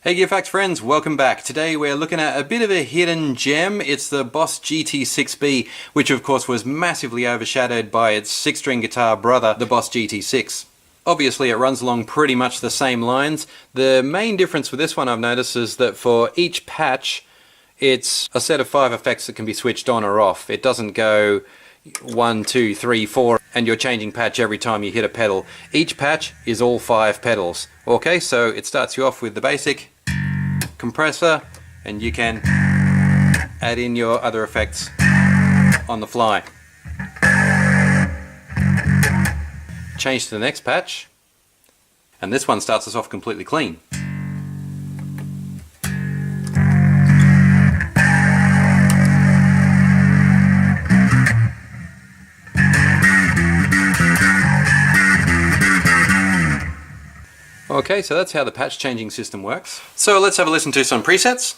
Hey Gearfacts friends, welcome back. Today we're looking at a bit of a hidden gem. It's the Boss GT-6B, which of course was massively overshadowed by its 6-string guitar brother, the Boss GT6. Obviously it runs along pretty much the same lines. The main difference with this one I've noticed is that for each patch it's a set of 5 effects that can be switched on or off. It doesn't go 1, 2, 3, 4 and you're changing patch every time you hit a pedal. Each patch is all 5 pedals. Okay, so it starts you off with the basic compressor and you can add in your other effects on the fly. Change to the next patch and this one starts us off completely clean. Okay, so that's how the patch changing system works. So let's have a listen to some presets.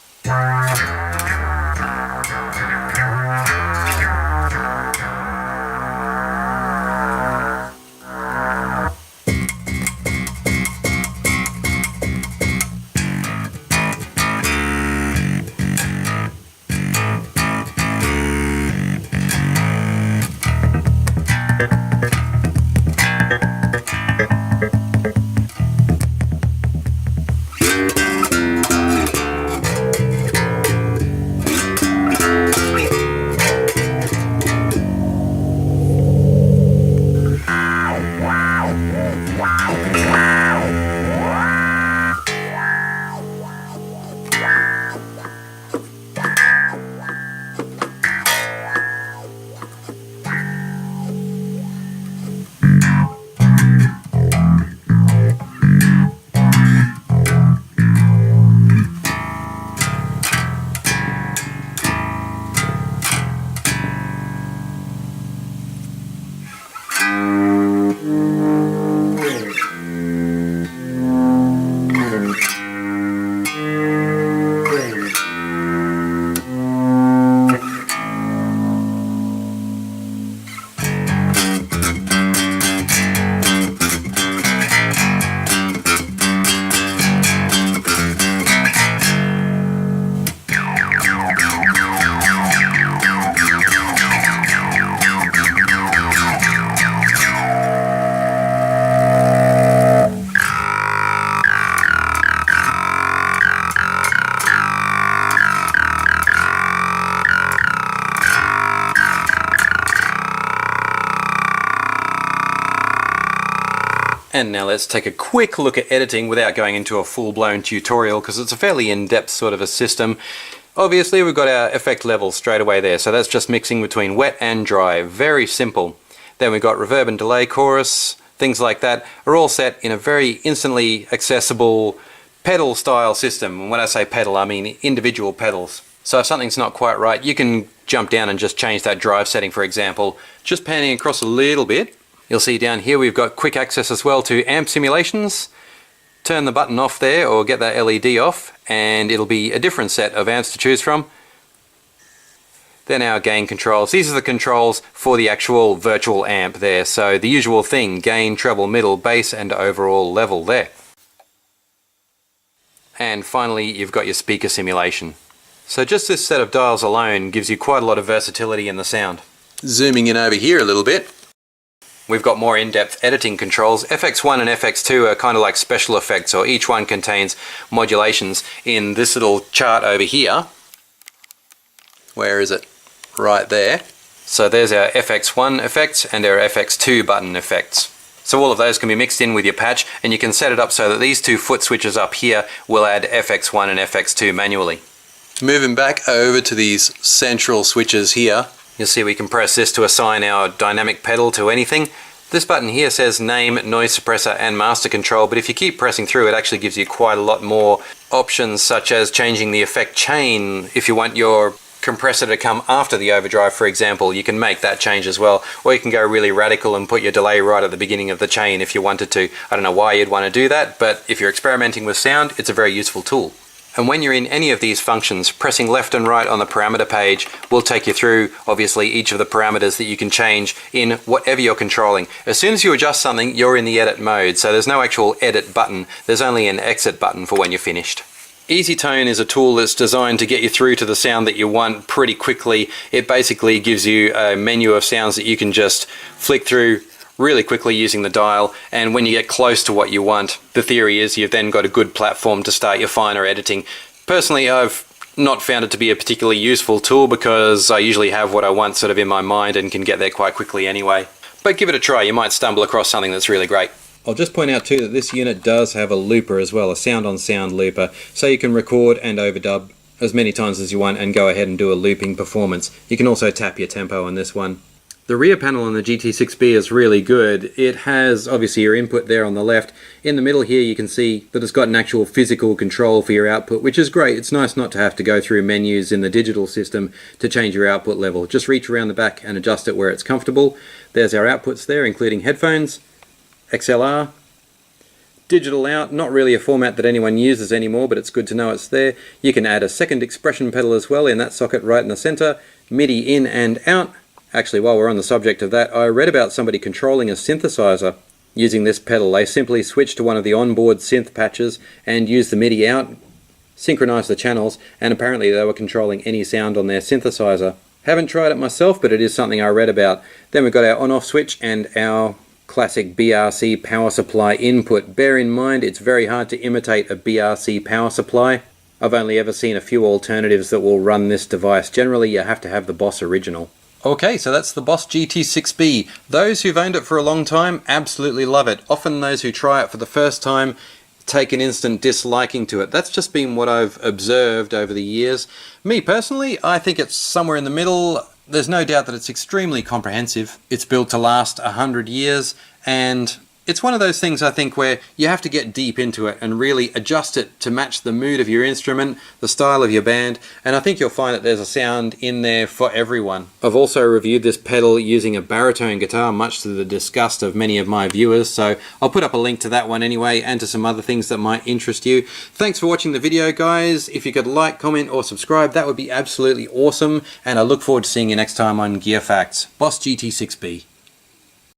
And now let's take a quick look at editing without going into a full-blown tutorial because it's a fairly in-depth sort of a system. Obviously we've got our effect levels straight away there, so that's just mixing between wet and dry, very simple. Then we've got reverb and delay chorus, things like that are all set in a very instantly accessible pedal style system. And when I say pedal I mean individual pedals. So if something's not quite right you can jump down and just change that drive setting, for example. Just panning across a little bit. You'll see down here we've got quick access as well to amp simulations. Turn the button off there or get that LED off and it'll be a different set of amps to choose from. Then our gain controls. These are the controls for the actual virtual amp there. So the usual thing, gain, treble, middle, bass and overall level there. And finally you've got your speaker simulation. So just this set of dials alone gives you quite a lot of versatility in the sound. Zooming in over here a little bit. We've got more in-depth editing controls. FX1 and FX2 are kind of like special effects, or each one contains modulations in this little chart over here. Where is it? Right there. So there's our FX1 effects and our FX2 button effects. So all of those can be mixed in with your patch and you can set it up so that these two foot switches up here will add FX1 and FX2 manually. Moving back over to these central switches here. You'll see we can press this to assign our dynamic pedal to anything. This button here says name, noise suppressor and master control, but if you keep pressing through it actually gives you quite a lot more options, such as changing the effect chain. If you want your compressor to come after the overdrive, for example, you can make that change as well. Or you can go really radical and put your delay right at the beginning of the chain if you wanted to. I don't know why you'd want to do that, but if you're experimenting with sound, it's a very useful tool. And when you're in any of these functions, pressing left and right on the parameter page will take you through, obviously, each of the parameters that you can change in whatever you're controlling. As soon as you adjust something, you're in the edit mode, so there's no actual edit button, there's only an exit button for when you're finished. EasyTone is a tool that's designed to get you through to the sound that you want pretty quickly. It basically gives you a menu of sounds that you can just flick through really quickly using the dial, and when you get close to what you want, the theory is you've then got a good platform to start your finer editing. Personally, I've not found it to be a particularly useful tool because I usually have what I want sort of in my mind and can get there quite quickly anyway. But give it a try, you might stumble across something that's really great. I'll just point out too that this unit does have a looper as well, a sound-on-sound looper, so you can record and overdub as many times as you want and go ahead and do a looping performance. You can also tap your tempo on this one. The rear panel on the GT-6B is really good. It has obviously your input there on the left. In the middle here you can see that it's got an actual physical control for your output, which is great. It's nice not to have to go through menus in the digital system to change your output level. Just reach around the back and adjust it where it's comfortable. There's our outputs there, including headphones, XLR, digital out, not really a format that anyone uses anymore, but it's good to know it's there. You can add a second expression pedal as well in that socket right in the center, MIDI in and out. Actually, while we're on the subject of that, I read about somebody controlling a synthesizer using this pedal. They simply switched to one of the onboard synth patches and used the MIDI out, synchronized the channels, and apparently they were controlling any sound on their synthesizer. Haven't tried it myself, but it is something I read about. Then we've got our on-off switch and our classic BRC power supply input. Bear in mind it's very hard to imitate a BRC power supply. I've only ever seen a few alternatives that will run this device. Generally you have to have the Boss original. Okay, so that's the Boss GT-6B. Those who've owned it for a long time absolutely love it. Often those who try it for the first time take an instant disliking to it. That's just been what I've observed over the years. Me personally, I think it's somewhere in the middle. There's no doubt that it's extremely comprehensive. It's built to last 100 years, and it's one of those things I think where you have to get deep into it and really adjust it to match the mood of your instrument, the style of your band, and I think you'll find that there's a sound in there for everyone. I've also reviewed this pedal using a baritone guitar, much to the disgust of many of my viewers, so I'll put up a link to that one anyway and to some other things that might interest you. Thanks for watching the video, guys. If you could like, comment or subscribe, that would be absolutely awesome, and I look forward to seeing you next time on Gear Facts. Boss GT-6B.